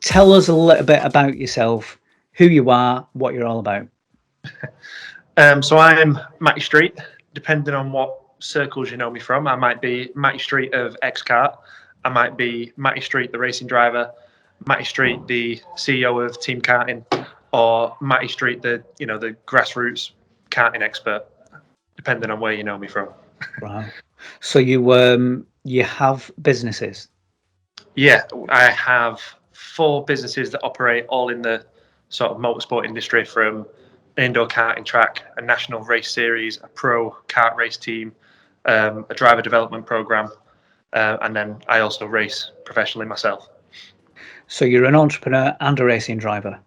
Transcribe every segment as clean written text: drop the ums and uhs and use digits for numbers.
tell us a little bit about yourself, who you are, what you're all about. So I'm Matty Street, depending on what circles you know me from. I might be Matty Street of X-Kart. I might be Matty Street, the racing driver, Matty Street, the CEO of Team Karting, or Matty Street, the grassroots karting expert, depending on where you know me from. Wow. So you have businesses? Yeah, I have 4 businesses that operate all in the sort of motorsport industry, from an indoor karting track, a national race series, a pro kart race team, a driver development program, and then I also race professionally myself. So you're an entrepreneur and a racing driver?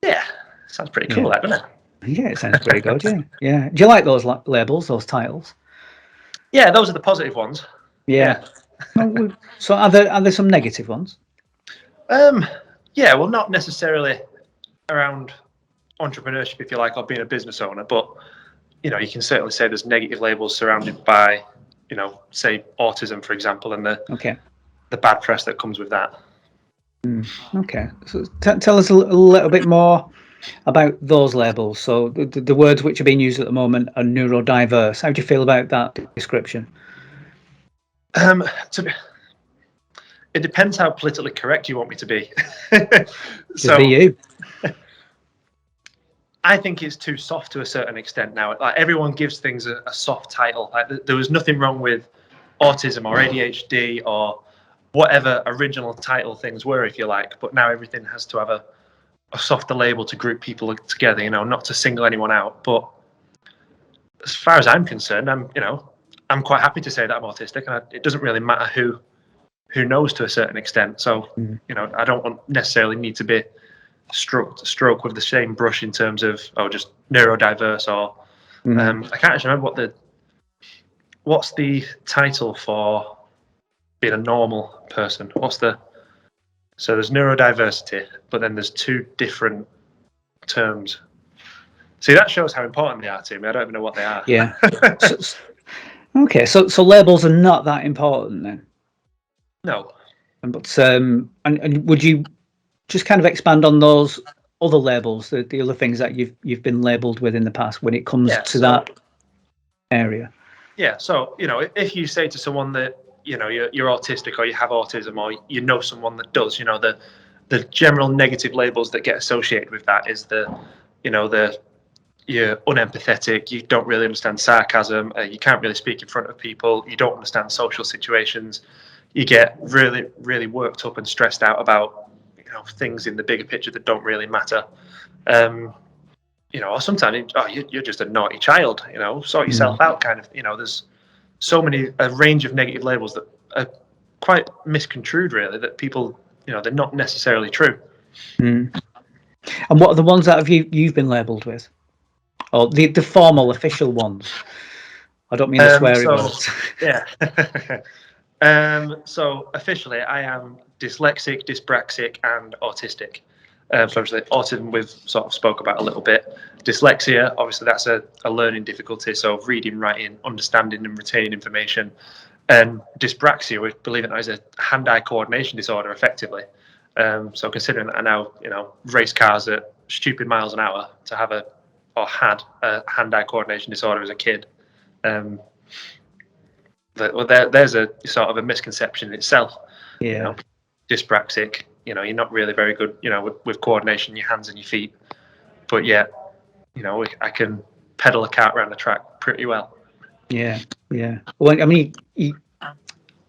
Yeah, sounds pretty cool, doesn't it? Yeah, it sounds pretty good. Yeah. Do you like those labels, those titles? Yeah, those are the positive ones. Yeah. So are there some negative ones? Yeah, well, not necessarily around entrepreneurship, if you like, or being a business owner, but you can certainly say there's negative labels surrounded by, say autism, for example, and the bad press that comes with that. Okay, so tell us a little bit more about those labels. So the words which are being used at the moment are neurodiverse. How do you feel about that description? It depends how politically correct you want me to be. So be you. I think it's too soft to a certain extent now. Like, everyone gives things a soft title. Like, there was nothing wrong with autism or ADHD or whatever original title things were, if you like. But now everything has to have a softer label to group people together. Not to single anyone out. But as far as I'm concerned, I'm quite happy to say that I'm autistic, and it doesn't really matter who knows to a certain extent. So I don't necessarily need to be stroke with the same brush in terms of just neurodiverse or I can't actually remember what's the title for being a normal person. So there's neurodiversity, but then there's 2 different terms. See, that shows how important they are to me. I don't even know what they are. Yeah. Okay, so labels are not that important then? No. But and would you just kind of expand on those other labels, the other things that you've been labelled with in the past when it comes to that area? Yeah. So if you say to someone that you're autistic, or you have autism, or someone that does, the general negative labels that get associated with that is you're unempathetic, you don't really understand sarcasm, you can't really speak in front of people, you don't understand social situations, you get really, really worked up and stressed out about things in the bigger picture that don't really matter. Or sometimes you're just a naughty child, sort yourself out kind of. There's a range of negative labels that are quite misconstrued, really, that people, they're not necessarily true. And what are the ones that you've been labelled with? Or the formal official ones? I don't mean the sweary words. Yeah. So officially I am dyslexic, dyspraxic, and autistic. So obviously autism we've sort of spoke about a little bit. Dyslexia, obviously that's a learning difficulty, so reading, writing, understanding and retaining information. And dyspraxia, which, believe it or not, is a hand-eye coordination disorder effectively. So considering that I now, race cars at stupid miles an hour, to have had a hand-eye coordination disorder as a kid, there's a sort of a misconception in itself. Yeah. Dyspraxic, you're not really very good, with coordination, your hands and your feet, but yet, I can pedal a cart around the track pretty well. Yeah. Well, I mean,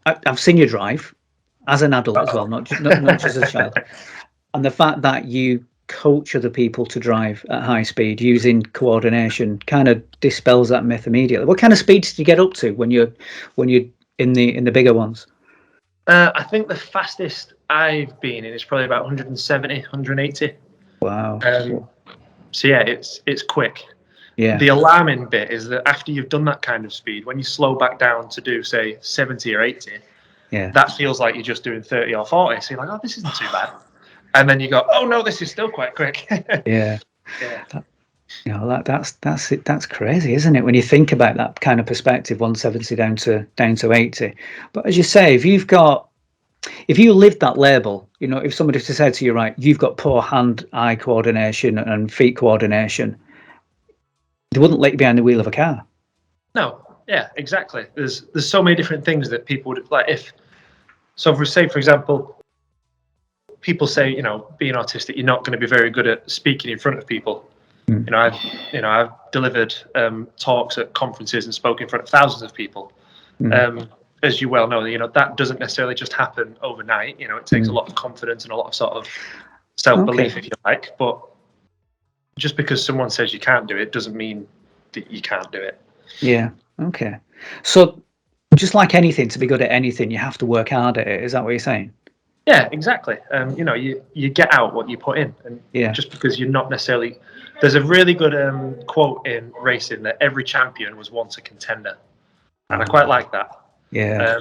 I've seen you drive as an adult as well, not just as a child, and the fact that you coach other people to drive at high speed using coordination kind of dispels that myth immediately. What kind of speeds do you get up to when you're in the bigger ones? I think the fastest I've been in is probably about 170, 180. Wow. So yeah, it's quick. Yeah. The alarming bit is that after you've done that kind of speed, when you slow back down to do, say, 70 or 80, that feels like you're just doing 30 or 40. So you're like, oh, this isn't too bad. And then you go, oh no, this is still quite quick. Yeah. That's crazy, isn't it? When you think about that kind of perspective, 170 down to 80. But as you say, if you lived that label, you know, if somebody said to you, right, you've got poor hand-eye coordination and feet coordination, they wouldn't let you behind the wheel of a car. No, yeah, exactly. There's so many different things that people would like. For example, people say, you know, being autistic, you're not going to be very good at speaking in front of people. Mm. I've delivered talks at conferences and spoken in front of thousands of people. As you well know, you know, that doesn't necessarily just happen overnight. You know, it takes a lot of confidence and a lot of sort of self-belief, if you like. But just because someone says you can't do it doesn't mean that you can't do it. Yeah. Okay. So just like anything, to be good at anything, you have to work hard at it. Is that what you're saying? Yeah, exactly. You know, you get out what you put in, and just because you're not necessarily. There's a really good quote in racing that every champion was once a contender, and I quite like that. Yeah.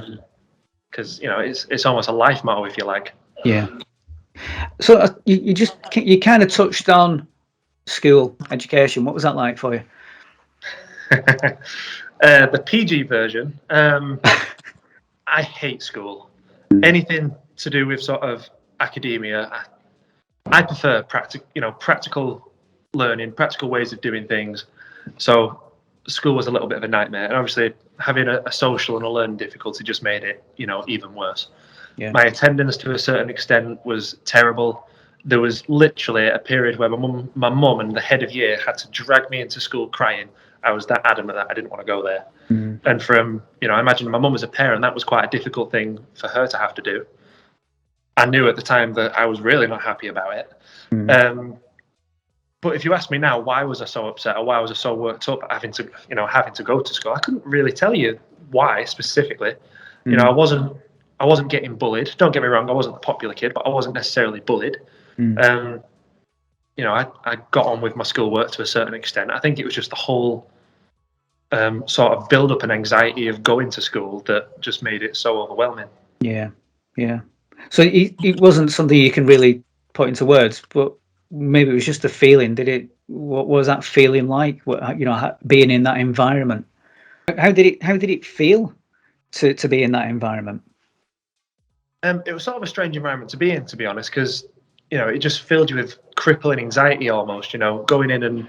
Because you know, it's almost a life motto, if you like. Yeah. So you kind of touched on school education. What was that like for you? The PG version. I hate school. Anything to do with sort of academia. I prefer practical learning, practical ways of doing things. So school was a little bit of a nightmare, and obviously having a social and a learning difficulty just made it, you know, even worse. Yeah. My attendance to a certain extent was terrible. There was literally a period where my mum and the head of year had to drag me into school crying. I was that adamant that I didn't want to go there. And from, you know, I imagine my mum as a parent, that was quite a difficult thing for her to have to do. I knew at the time that I was really not happy about it. But if you ask me now, why was I so upset or why was I so worked up having to go to school? I couldn't really tell you why specifically. You know, I wasn't getting bullied. Don't get me wrong, I wasn't the popular kid, but I wasn't necessarily bullied. You know, I got on with my schoolwork to a certain extent. I think it was just the whole sort of build up and anxiety of going to school that just made it so overwhelming. Yeah. Yeah. So it wasn't something you can really put into words, but maybe it was just a feeling. What was that feeling like? What, you know, being in that environment? How did it feel to be in that environment? It was sort of a strange environment to be in, to be honest, because, you know, it just filled you with crippling anxiety almost, you know, going in and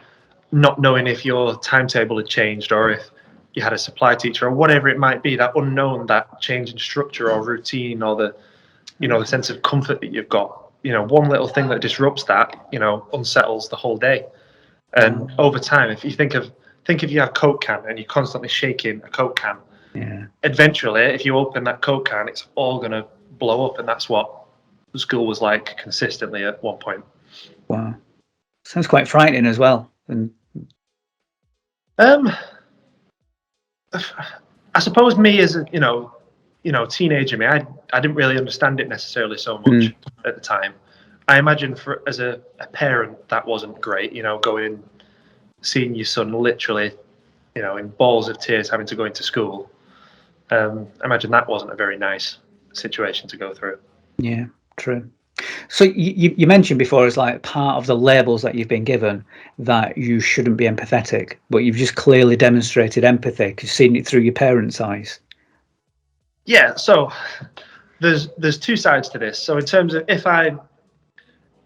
not knowing if your timetable had changed or if you had a supply teacher or whatever it might be, that unknown, that change in structure or routine or the, you know, the sense of comfort that you've got. You know, one little thing that disrupts that, you know, unsettles the whole day. And over time, if you think if you have a Coke can and you're constantly shaking a Coke can, eventually, if you open that Coke can, it's all going to blow up. And that's what the school was like consistently at one point. Wow. Sounds quite frightening as well. And I suppose me as a, you know, teenager me, I didn't really understand it necessarily so much at the time. I imagine as a parent that wasn't great, you know, seeing your son literally, you know, in balls of tears having to go into school. I imagine that wasn't a very nice situation to go through. Yeah, true. So you mentioned before as like part of the labels that you've been given that you shouldn't be empathetic, but you've just clearly demonstrated empathy because you've seen it through your parents' eyes. Yeah, so there's two sides to this. So in terms of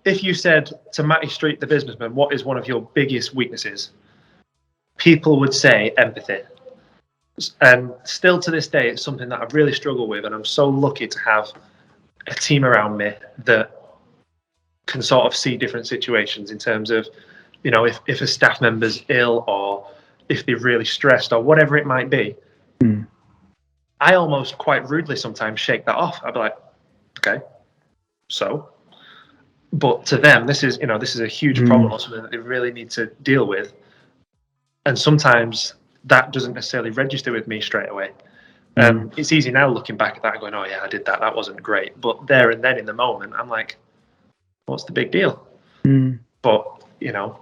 if you said to Matty Street, the businessman, what is one of your biggest weaknesses? People would say empathy. And still to this day, it's something that I really struggle with, and I'm so lucky to have a team around me that can sort of see different situations in terms of, you know, if a staff member's ill or if they're really stressed or whatever it might be. I almost quite rudely sometimes shake that off. I'd be like, okay, so. But to them, this is a huge problem or something that they really need to deal with. And sometimes that doesn't necessarily register with me straight away. It's easy now looking back at that and going, oh yeah, I did that. That wasn't great. But there and then in the moment, I'm like, what's the big deal? But, you know,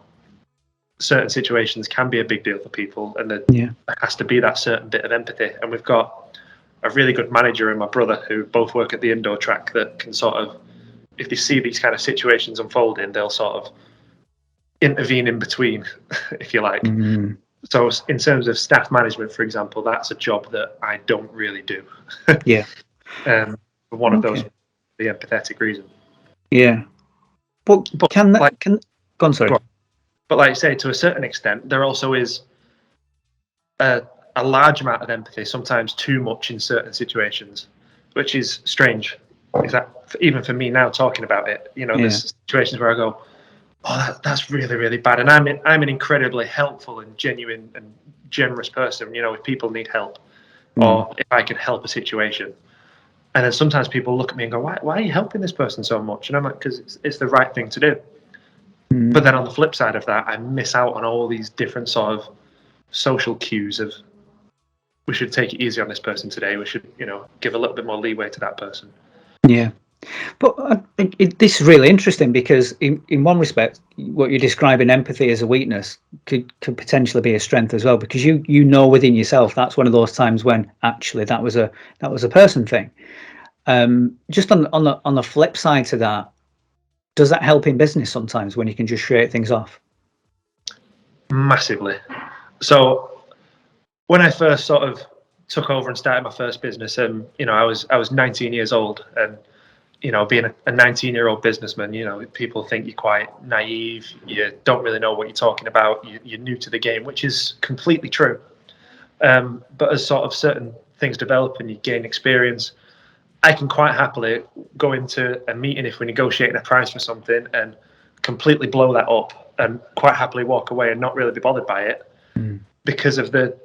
certain situations can be a big deal for people. And there has to be that certain bit of empathy. And we've got a really good manager and my brother who both work at the indoor track that can sort of, if they see these kind of situations unfolding, they'll sort of intervene in between, if you like. So in terms of staff management, for example, that's a job that I don't really do. For one of those, the empathetic reason. Yeah. But But can that, like, go on, sorry. go on. But like I say, to a certain extent, there also is a large amount of empathy, sometimes too much in certain situations, which is strange. Even for me now talking about it, there's situations where I go, oh, that's really, really bad. And I'm an incredibly helpful and genuine and generous person, if people need help or if I can help a situation. And then sometimes people look at me and go, why are you helping this person so much? And I'm like, because it's the right thing to do. But then on the flip side of that, I miss out on all these different sort of social cues of, we should take it easy on this person today. We should, give a little bit more leeway to that person. Yeah. But this is really interesting because in one respect, what you're describing, empathy as a weakness, could potentially be a strength as well, because you know within yourself that's one of those times when actually that was a person thing. Just on the flip side to that, does that help in business sometimes when you can just shake things off? Massively. So when I first sort of took over and started my first business, I was 19 years old, and being a 19-year-old businessman, people think you're quite naive, you don't really know what you're talking about, you're new to the game, which is completely true. But as sort of certain things develop and you gain experience, I can quite happily go into a meeting if we're negotiating a price for something and completely blow that up and quite happily walk away and not really be bothered by it because of the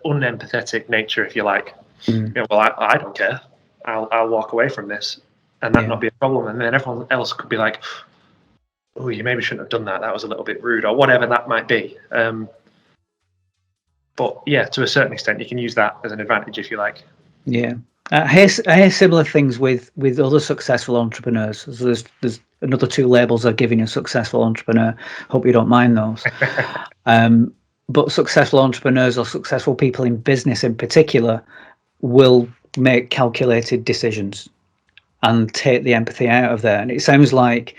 unempathetic nature, if you like. Well, I don't care. I'll walk away from this and that not be a problem. And then everyone else could be like, oh, you maybe shouldn't have done that. That was a little bit rude, or whatever that might be. But yeah, to a certain extent, you can use that as an advantage if you like. Yeah. I hear similar things with other successful entrepreneurs. So there's another two labels I've given you: successful entrepreneur. Hope you don't mind those. But successful entrepreneurs or successful people in business in particular will make calculated decisions and take the empathy out of there. And it sounds like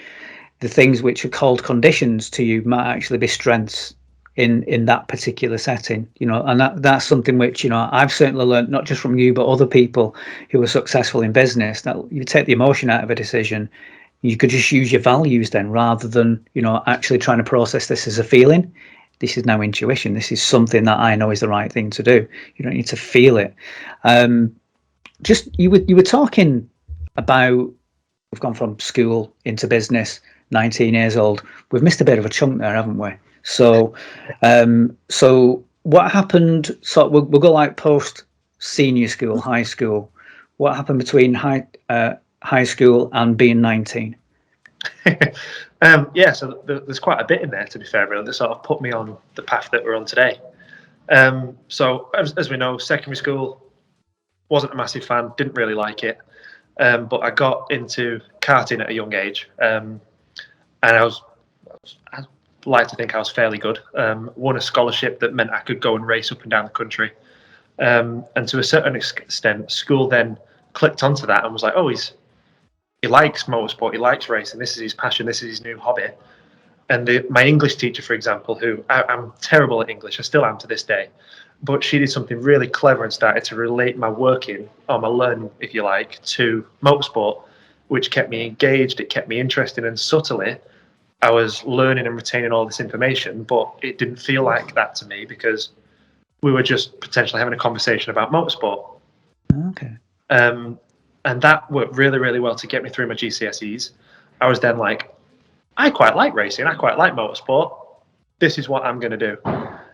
the things which are called conditions to you might actually be strengths in that particular setting, and that's something which I've certainly learned, not just from you but other people who are successful in business, that you take the emotion out of a decision. You could just use your values then, rather than actually trying to process this as a feeling. This is now intuition. This is something that I know is the right thing to do. You don't need to feel it. Just you were talking about, we've gone from school into business, 19 years old. We've missed a bit of a chunk there, haven't we? So what happened? So we'll go like post senior school, high school. What happened between high school and being 19? So there's quite a bit in there, to be fair, really, that sort of put me on the path that we're on today. So as we know, secondary school, wasn't a massive fan, didn't really like it, but I got into karting at a young age, and I like to think I was fairly good. Won a scholarship that meant I could go and race up and down the country, and to a certain extent, school then clicked onto that and was like, oh, he likes motorsport, he likes racing, this is his passion, this is his new hobby. And my English teacher, for example, who I'm terrible at English, I still am to this day, but she did something really clever and started to relate my working, or my learning, if you like, to motorsport, which kept me engaged, it kept me interested, and subtly I was learning and retaining all this information, but it didn't feel like that to me because we were just potentially having a conversation about motorsport. Okay. And that worked really, really well to get me through my GCSEs. I was then like, I quite like racing. I quite like motorsport. This is what I'm going to do.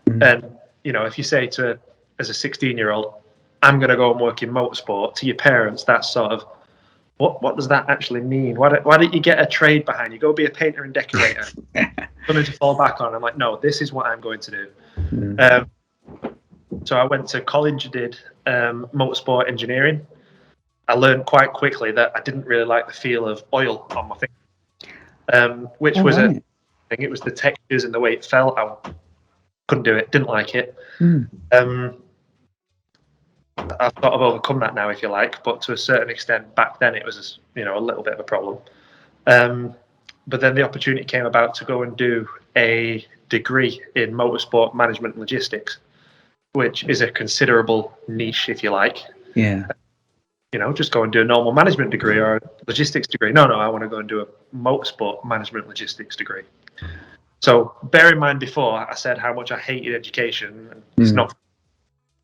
And, if you say as a 16-year-old, I'm going to go and work in motorsport, to your parents, that's sort of, what does that actually mean? Why don't you get a trade behind you? Go be a painter and decorator. Something to fall back on. I'm like, no, this is what I'm going to do. So I went to college, did motorsport engineering. I learned quite quickly that I didn't really like the feel of oil on my finger, which was a thing. It was the textures and the way it felt. I couldn't do it, didn't like it. I've sort of overcome that now, if you like, but to a certain extent, back then it was, a little bit of a problem. But then the opportunity came about to go and do a degree in motorsport management and logistics, which is a considerable niche, if you like. Yeah. just go and do a normal management degree or a logistics degree. No, I want to go and do a motorsport management logistics degree. So bear in mind, before I said how much I hated education, and it's not,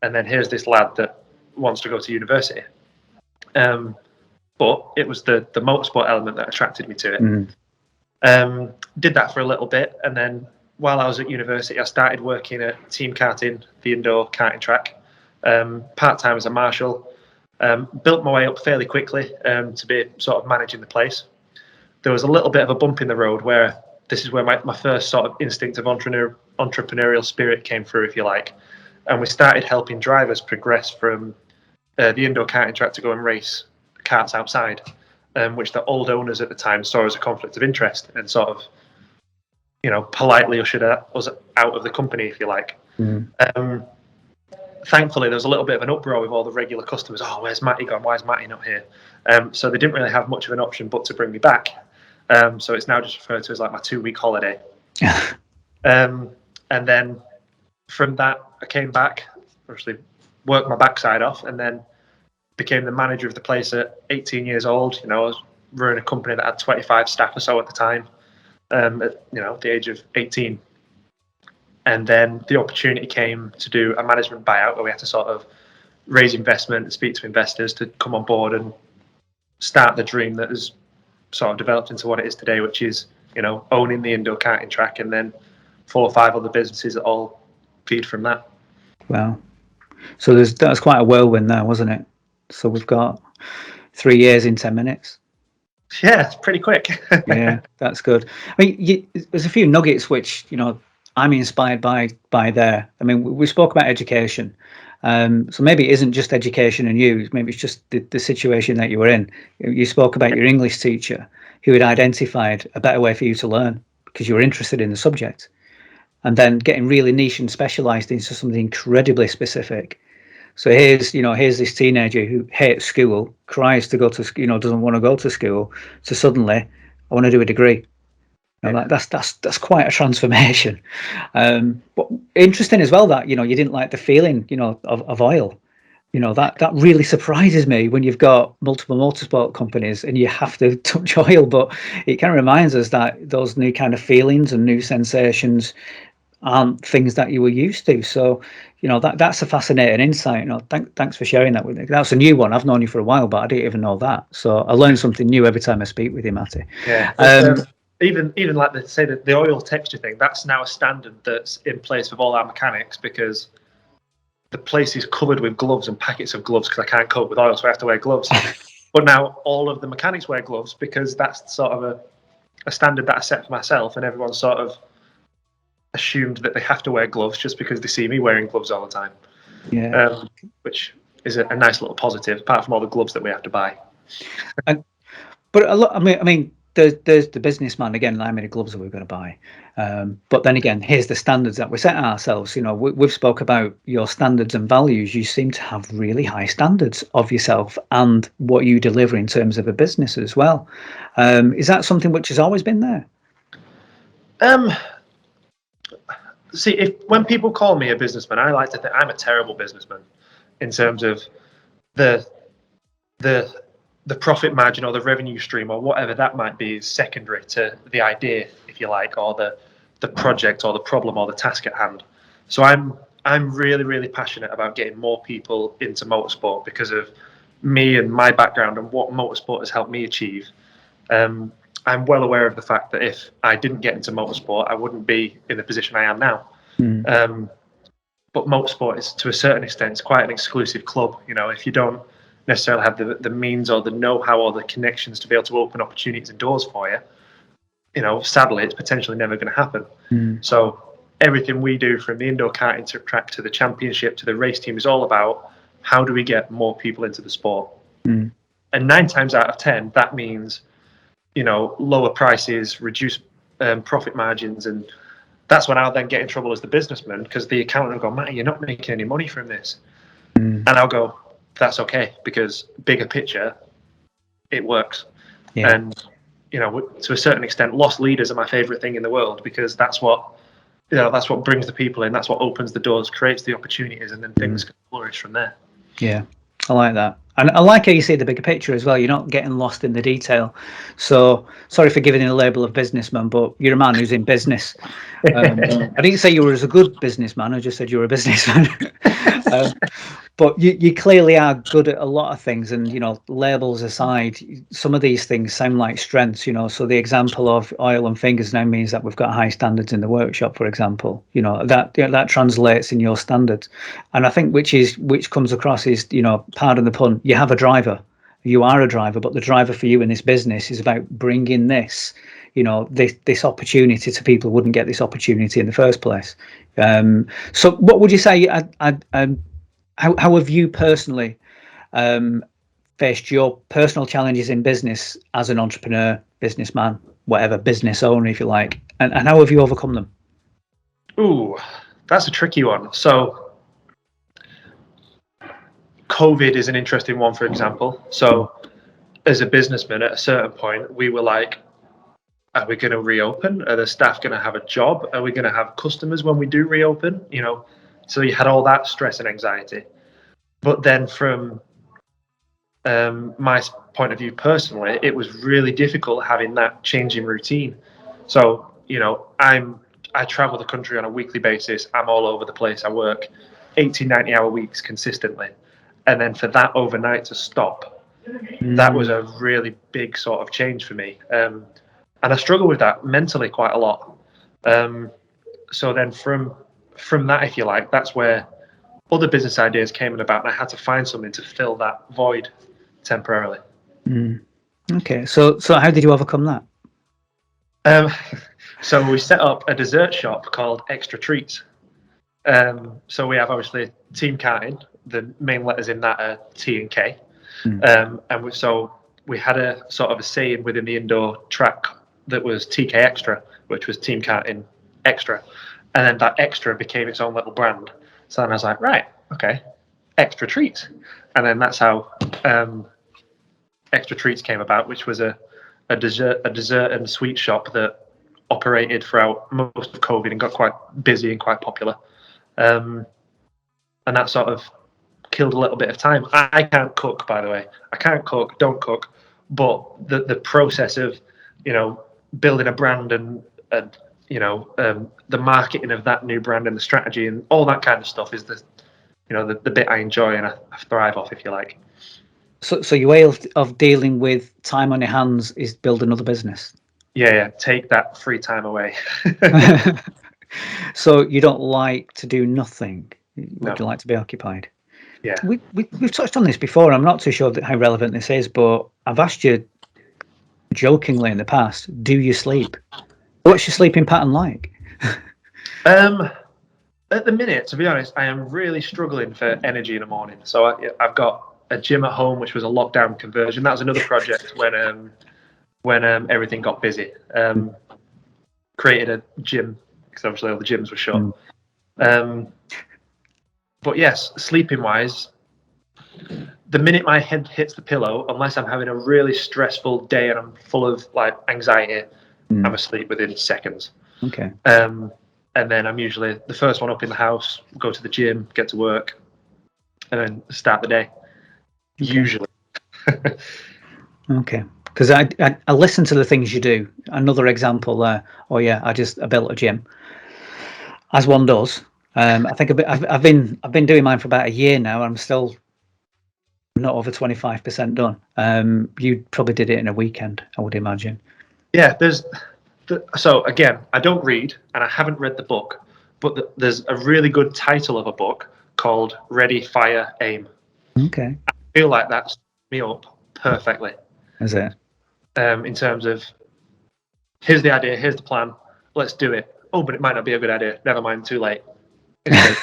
and then here's this lad that wants to go to university. But it was the motorsport element that attracted me to it. Did that for a little bit, and then while I was at university, I started working at team karting, the indoor karting track, part-time as a marshal. Built my way up fairly quickly to be sort of managing the place. There was a little bit of a bump in the road where this is where my first sort of instinct of entrepreneurial spirit came through, if you like. And we started helping drivers progress from the indoor karting track to go and race karts outside, which the old owners at the time saw as a conflict of interest and sort of, politely ushered us out of the company, if you like. Thankfully, there was a little bit of an uproar with all the regular customers. Oh, where's Matty gone? Why is Matty not here? So they didn't really have much of an option but to bring me back. So it's now just referred to as like my 2-week holiday. And then from that, I came back, actually worked my backside off, and then became the manager of the place at 18 years old. I was running a company that had 25 staff or so at the time, at the age of 18. And then the opportunity came to do a management buyout where we had to sort of raise investment and speak to investors to come on board and start the dream that has sort of developed into what it is today, which is, owning the indoor karting track, and then 4 or 5 other businesses that all feed from that. Wow. So that was quite a whirlwind there, wasn't it? So we've got 3 years in 10 minutes. Yeah, it's pretty quick. Yeah, that's good. I mean, there's a few nuggets which, I'm inspired by there. I mean, we spoke about education. So maybe it isn't just education and you, maybe it's just the situation that you were in. You spoke about your English teacher who had identified a better way for you to learn because you were interested in the subject, and then getting really niche and specialized into something incredibly specific. So here's this teenager who hates school, cries to go to, doesn't want to go to school. So suddenly I want to do a degree. That's quite a transformation. But interesting as well that you didn't like the feeling of oil. That really surprises me when you've got multiple motorsport companies and you have to touch oil. But it kind of reminds us that those new kind of feelings and new sensations aren't things that you were used to. So that's a fascinating insight. Thanks for sharing that with me. That's a new one. I've known you for a while, but I didn't even know that. So I learn something new every time I speak with you, Matty. Yeah. Even like they say that the oil texture thing, that's now a standard that's in place with all our mechanics, because the place is covered with gloves and packets of gloves because I can't cope with oil, so I have to wear gloves. But now all of the mechanics wear gloves because that's sort of a standard that I set for myself, and everyone's sort of assumed that they have to wear gloves just because they see me wearing gloves all the time. Yeah. Which is a nice little positive, apart from all the gloves that we have to buy. But a lot. I mean, there's the businessman again. How many gloves are we going to buy? But then again, here's the standards that we set ourselves. We've spoke about your standards and values. You seem to have really high standards of yourself and what you deliver in terms of a business as well. Is that something which has always been there? See, when people call me a businessman, I like to think I'm a terrible businessman in terms of the profit margin or the revenue stream or whatever that might be is secondary to the idea, if you like, or the project or the problem or the task at hand. So I'm really, really passionate about getting more people into motorsport because of me and my background and what motorsport has helped me achieve. I'm well aware of the fact that if I didn't get into motorsport, I wouldn't be in the position I am now. But motorsport is, to a certain extent, it's quite an exclusive club. If you don't necessarily have the means or the know-how or the connections to be able to open opportunities and doors for you, sadly, it's potentially never going to happen. So everything we do, from the indoor karting track to the championship to the race team, is all about how do we get more people into the sport. And 9 times out of 10, that means lower prices, reduce profit margins, and that's when I'll then get in trouble as the businessman, because the accountant will go, Matty, you're not making any money from this. And I'll go, that's okay, because bigger picture, it works. Yeah. And to a certain extent, lost leaders are my favorite thing in the world, because that's what that's what brings the people in, that's what opens the doors, creates the opportunities, and then things can flourish from there. Yeah. I like that. And I like how you see the bigger picture as well. You're not getting lost in the detail. So sorry for giving you the label of businessman, but you're a man who's in business. I didn't say you were as a good businessman. I just said you were a businessman. But you clearly are good at a lot of things, and labels aside, some of these things sound like strengths. So the example of oil and fingers now means that we've got high standards in the workshop, for example. That translates in your standards, and I think which comes across is, pardon the pun, you have a driver. You are a driver, but the driver for you in this business is about bringing this opportunity to people who wouldn't get this opportunity in the first place. So what would you say? How have you personally faced your personal challenges in business as an entrepreneur, businessman, whatever, business owner, if you like, and how have you overcome them? Ooh, that's a tricky one. So COVID is an interesting one, for example. So as a businessman, at a certain point, we were like, are we going to reopen? Are the staff going to have a job? Are we going to have customers when we do reopen? So you had all that stress and anxiety. But then from my point of view personally, it was really difficult having that change in routine. So, I travel the country on a weekly basis. I'm all over the place. I work 80, 90-hour weeks consistently. And then for that overnight to stop, that was a really big sort of change for me. And I struggle with that mentally quite a lot. So then from that, if you like, that's where other business ideas came about, and I had to find something to fill that void temporarily. Okay, so how did you overcome that? So we set up a dessert shop called Extra Treats. So we have obviously Team Carting. The main letters in that are T and K. And we had a sort of a saying within the indoor track that was TK Extra, which was Team Carting Extra. And then that Extra became its own little brand. So then I was like, right, okay, Extra Treats. And then that's how Extra Treats came about, which was a dessert and sweet shop that operated throughout most of COVID and got quite busy and quite popular. And that sort of killed a little bit of time. I can't cook, by the way. I can't cook, don't cook. But the process of, building a brand and the marketing of that new brand and the strategy and all that kind of stuff is the bit I enjoy and I thrive off, if you like. So your way of dealing with time on your hands is build another business. Yeah, take that free time away. So you don't like to do nothing. Would No. you like to be occupied? Yeah. We've touched on this before. I'm not too sure how relevant this is, but I've asked you jokingly in the past, do you sleep? What's your sleeping pattern like? At the minute, to be honest, I am really struggling for energy in the morning. So I've got a gym at home, which was a lockdown conversion. That was another project when everything got busy. Created a gym because obviously all the gyms were shut. But yes, sleeping wise, the minute my head hits the pillow, unless I'm having a really stressful day and I'm full of like anxiety, I'm asleep within seconds. Okay. And then I'm usually the first one up in the house, go to the gym, get to work, and then start the day. Okay. Usually. Okay. Because I listen to the things you do. Another example there. Oh yeah, I built a gym, as one does. I think I've been doing mine for about a year now. I'm still not over 25% done. You probably did it in a weekend, I would imagine. Yeah, so again, I don't read and I haven't read the book, but there's a really good title of a book called Ready, Fire, Aim. Okay. I feel like that sums me up perfectly. Is it? In terms of, here's the idea, here's the plan, let's do it. Oh, but it might not be a good idea. Never mind, too late. The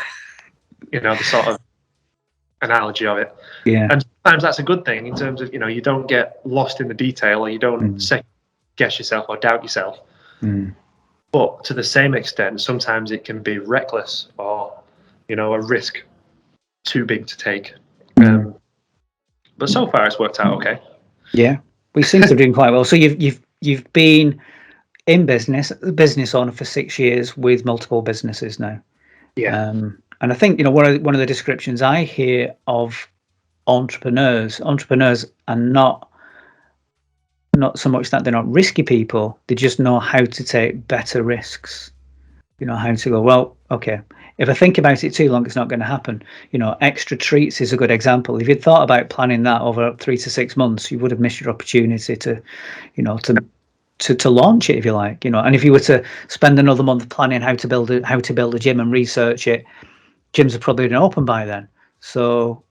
sort of analogy of it. Yeah. And sometimes that's a good thing in terms of, you don't get lost in the detail or you don't second guess yourself or doubt yourself. But to the same extent, sometimes it can be reckless or, a risk too big to take. But so far it's worked out okay. Yeah, we seem to be doing quite well. So you've been in business owner for 6 years with multiple businesses now. Yeah. And I think one of the descriptions I hear of entrepreneurs. Entrepreneurs are not so much that they're not risky people, they just know how to take better risks. You know, how to go, well, okay, if I think about it too long, it's not going to happen. You know, extra treats is a good example. If you'd thought about planning that over 3 to 6 months, you would have missed your opportunity to, you know, to launch it, if you like. You know, and if you were to spend another month planning how to build a gym and research it, gyms have probably been open by then. So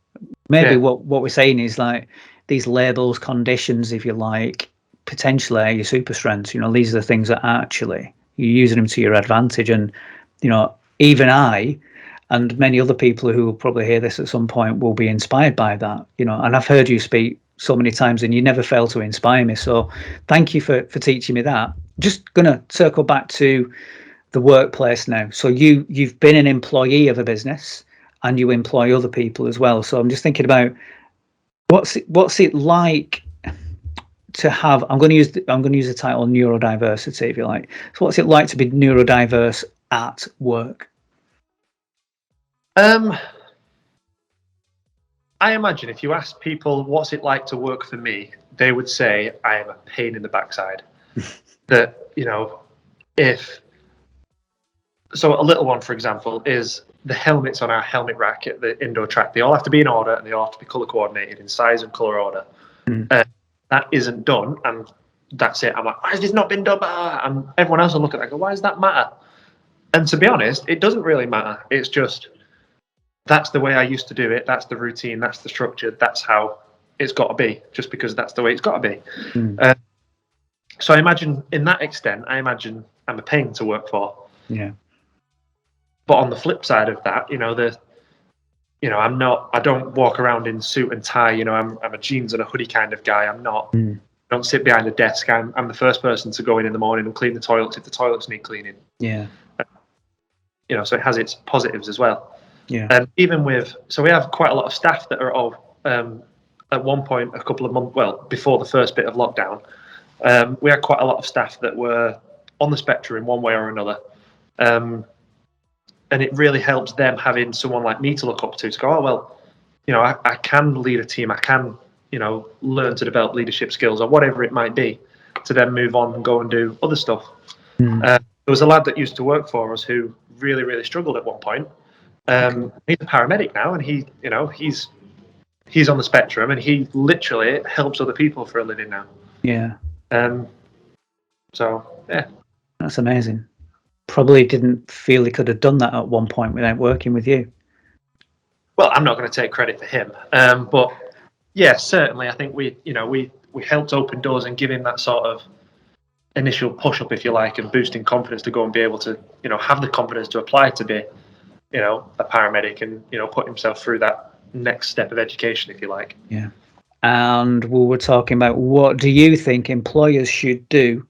maybe what we're saying is, like, these labels, conditions, if you like, potentially are your super strengths. You know, these are the things that actually you're using them to your advantage. And, you know, even I and many other people who will probably hear this at some point will be inspired by that. You know, and I've heard you speak so many times and you never fail to inspire me. So thank you for teaching me that. Just gonna circle back to the workplace now. So you've been an employee of a business and you employ other people as well. So I'm just thinking about what's it like to have, I'm going to use the title neurodiversity, if you like. So what's it like to be neurodiverse at work? I imagine if you ask people what's it like to work for me, they would say I am a pain in the backside. That, you know, so a little one, for example, is the helmets on our helmet rack at the indoor track. They all have to be in order and they all have to be colour coordinated in size and colour order. That isn't done, and that's it. I'm like, why has this not been done? And everyone else will look at that and go, why does that matter? And to be honest, it doesn't really matter. It's just, that's the way I used to do it. That's the routine. That's the structure. That's how it's got to be, just because that's the way it's got to be. So I imagine, in that extent, I'm a pain to work for. Yeah. But on the flip side of that, you know, I don't walk around in suit and tie. You know, I'm a jeans and a hoodie kind of guy. I don't sit behind a desk. I'm the first person to go in the morning and clean the toilets if the toilets need cleaning. Yeah. You know, so it has its positives as well. Yeah. Even so we have quite a lot of staff that are all, at one point, a couple of months, well, before the first bit of lockdown, we had quite a lot of staff that were on the spectrum in one way or another. And it really helps them having someone like me to look up to go, oh, well, you know, I can lead a team. I can, you know, learn to develop leadership skills or whatever it might be, to then move on and go and do other stuff. There was a lad that used to work for us who really, really struggled at one point. He's a paramedic now, and he's on the spectrum, and he literally helps other people for a living now. Yeah. So, yeah. That's amazing. Probably didn't feel he could have done that at one point without working with you. Well, I'm not going to take credit for him, but yeah, certainly I think we helped open doors and give him that sort of initial push up, if you like, and boosting confidence to go and be able to, you know, have the confidence to apply to be, you know, a paramedic and, you know, put himself through that next step of education, if you like. Yeah. And we were talking about, what do you think employers should do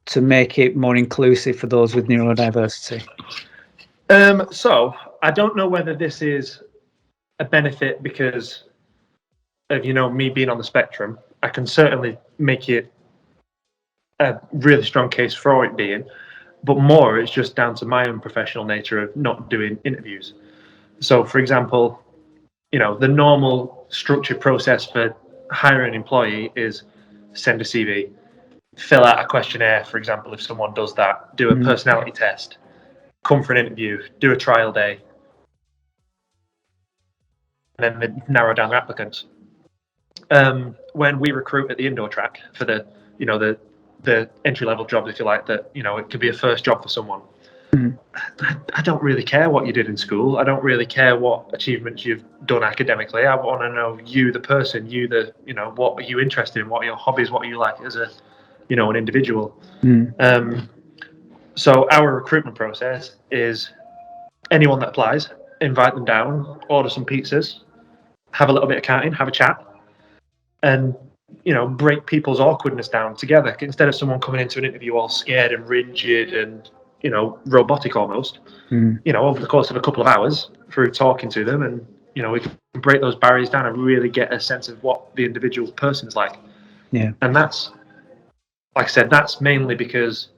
to make it more inclusive for those with neurodiversity? So I don't know whether this is a benefit because of, you know, me being on the spectrum. I can certainly make it a really strong case for it being, but more it's just down to my own professional nature of not doing interviews. So, for example, you know, the normal structured process for hiring an employee is send a CV, fill out a questionnaire, for example, if someone does that, do a personality test, come for an interview, do a trial day, and then they narrow down their applicants. When we recruit at the indoor track for the entry-level jobs, if you like, that, you know, it could be a first job for someone. I don't really care what you did in school. I don't really care what achievements you've done academically. I want to know you, the person, what are you interested in? What are your hobbies? What are you like as a, you know, an individual? So our recruitment process is anyone that applies, invite them down, order some pizzas, have a little bit of counting, have a chat, and, you know, break people's awkwardness down together. Instead of someone coming into an interview all scared and rigid and, you know, robotic almost, you know, over the course of a couple of hours through talking to them, and, you know, we can break those barriers down and really get a sense of what the individual person's like. Yeah. And that's, like I said, that's mainly because,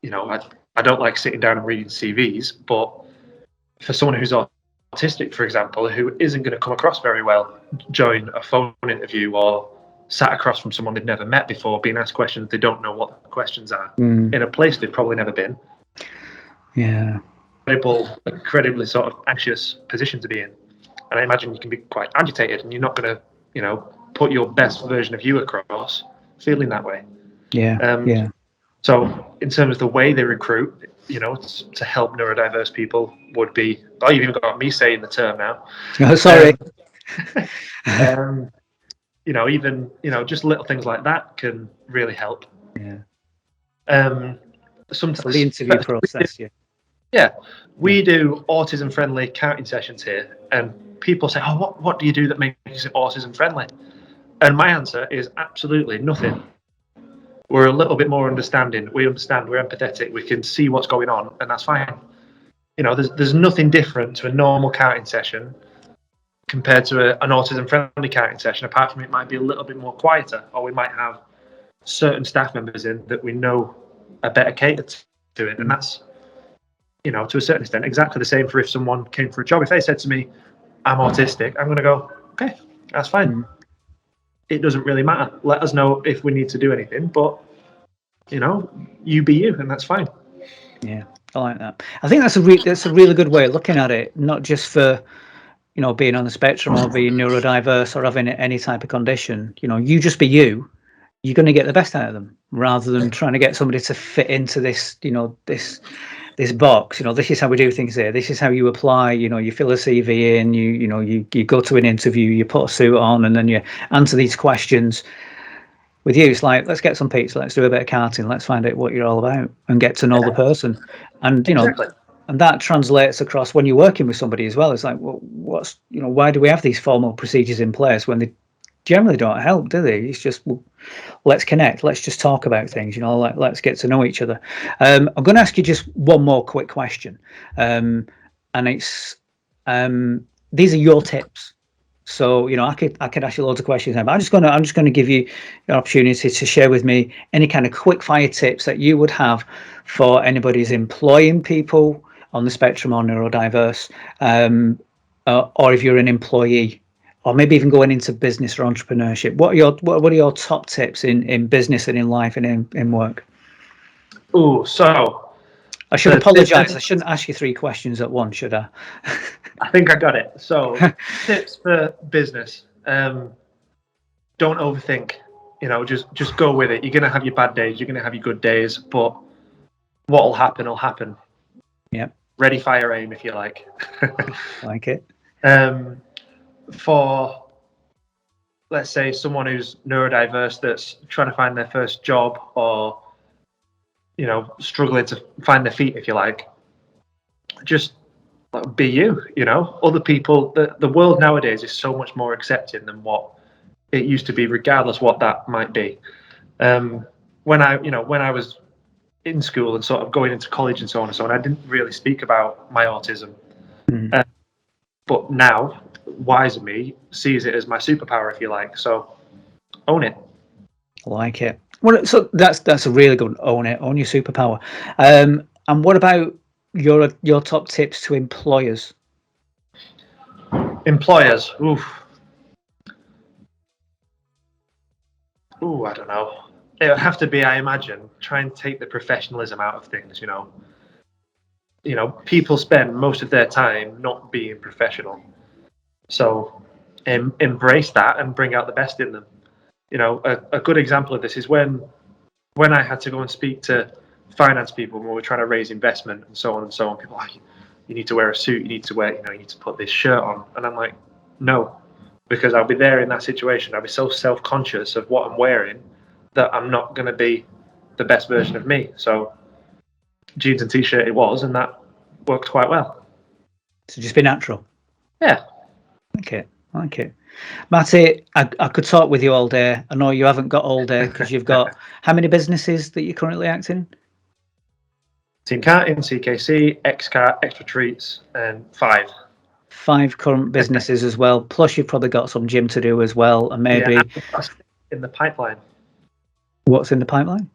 you know, I don't like sitting down and reading CVs, but for someone who's autistic, for example, who isn't going to come across very well during a phone interview or sat across from someone they've never met before, being asked questions they don't know what the questions are in a place they've probably never been. Yeah. Incredibly sort of anxious position to be in. And I imagine you can be quite agitated, and you're not going to, put your best version of you across feeling that way. Yeah. So in terms of the way they recruit, to help neurodiverse people would be, you've even got me saying the term now. Oh, sorry. Even, just little things like that can really help. Yeah. Sometimes so the interview process, we do autism-friendly counting sessions here, and people say, "Oh, what do you do that makes it autism-friendly?" And my answer is absolutely nothing. We're a little bit more understanding. We understand. We're empathetic. We can see what's going on, and that's fine. There's nothing different to a normal counting session compared to an autism-friendly counting session, apart from it might be a little bit more quieter, or we might have certain staff members in that we know are better catered to it, and that's, to a certain extent, exactly the same for if someone came for a job. If they said to me, "I'm autistic," I'm going to go, "Okay, that's fine. It doesn't really matter. Let us know if we need to do anything, but you be you, and that's fine." Yeah, I like that. I think that's a really good way of looking at it, not just for being on the spectrum or being neurodiverse or having any type of condition. You just be you. You're going to get the best out of them, rather than trying to get somebody to fit into this this box. This is how we do things here. This is how you apply. You fill a CV in. You go to an interview. You put a suit on, and then you answer these questions. With you, it's like, let's get some pizza. Let's do a bit of karting. Let's find out what you're all about and get to know the person. And Exactly. and that translates across when you're working with somebody as well. It's like, well, why do we have these formal procedures in place when they generally don't help, do they? It's just, well, let's connect. Let's just talk about things. Let's get to know each other. I'm going to ask you just one more quick question, and it's these are your tips. So I could ask you loads of questions now, but I'm just going to give you an opportunity to share with me any kind of quick fire tips that you would have for anybody who's employing people on the spectrum or neurodiverse, or if you're an employee, or maybe even going into business or entrepreneurship. What are your top tips in business and in life and in work? Oh, so I should apologise. I shouldn't ask you 3 questions at once, should I? I think I got it. So tips for business. Don't overthink. Just go with it. You're going to have your bad days. You're going to have your good days. But what will happen will happen. Yep. Ready, fire, aim, if you like. Like it. For, let's say, someone who's neurodiverse that's trying to find their first job, or struggling to find their feet, if you like, just be you. Other people, the world nowadays is so much more accepting than what it used to be, regardless what that might be. When I was in school and sort of going into college and so on and so on, I didn't really speak about my autism. But now, wise of me sees it as my superpower, if you like. So own it. I like it. Well, so that's a really good one. Own your superpower. And what about your top tips to employers? Employers, I don't know. It would have to be, I imagine, try and take the professionalism out of things. People spend most of their time not being professional. So embrace that and bring out the best in them. A good example of this is when I had to go and speak to finance people when we were trying to raise investment and so on and so on. People are like, you need to wear a suit, you need to put this shirt on. And I'm like, no, because I'll be there in that situation. I'll be so self-conscious of what I'm wearing that I'm not going to be the best version of me. So jeans and t-shirt it was, and that worked quite well. So just be natural. Yeah. Okay. Matty, I could talk with you all day. I know you haven't got all day because you've got how many businesses that you're currently acting in? Team Karting, CKC, XCart, Extra Treats, and 5. 5 current businesses as well. Plus, you've probably got some gym to do as well, and maybe in the pipeline. What's in the pipeline?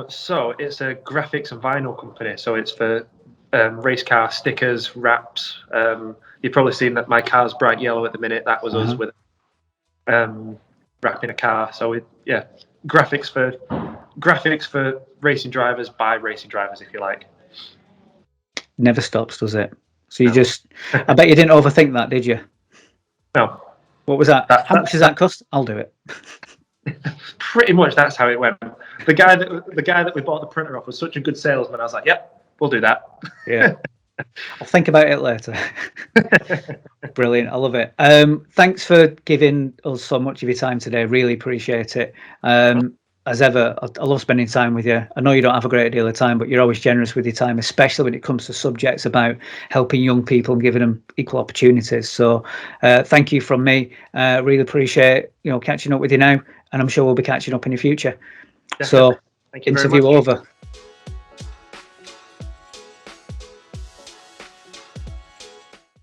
So it's a graphics and vinyl company. So it's for race car stickers, wraps, you've probably seen that my car's bright yellow at the minute. That was us with wrapping a car. So graphics for racing drivers by racing drivers, if you like. Never stops, does it? So you just, I bet you didn't overthink that, did you? No. What was that? How much does that cost? I'll do it. Pretty much that's how it went. The guy that we bought the printer off was such a good salesman. I was like, yep, we'll do that. Yeah. I'll think about it later. Brilliant. I love it. Thanks for giving us so much of your time today. Really appreciate it. As ever, I love spending time with you. I know you don't have a great deal of time, but you're always generous with your time, especially when it comes to subjects about helping young people and giving them equal opportunities. So thank you from me. Really appreciate catching up with you now, and I'm sure we'll be catching up in the future. Definitely. So thank you very interview much. over.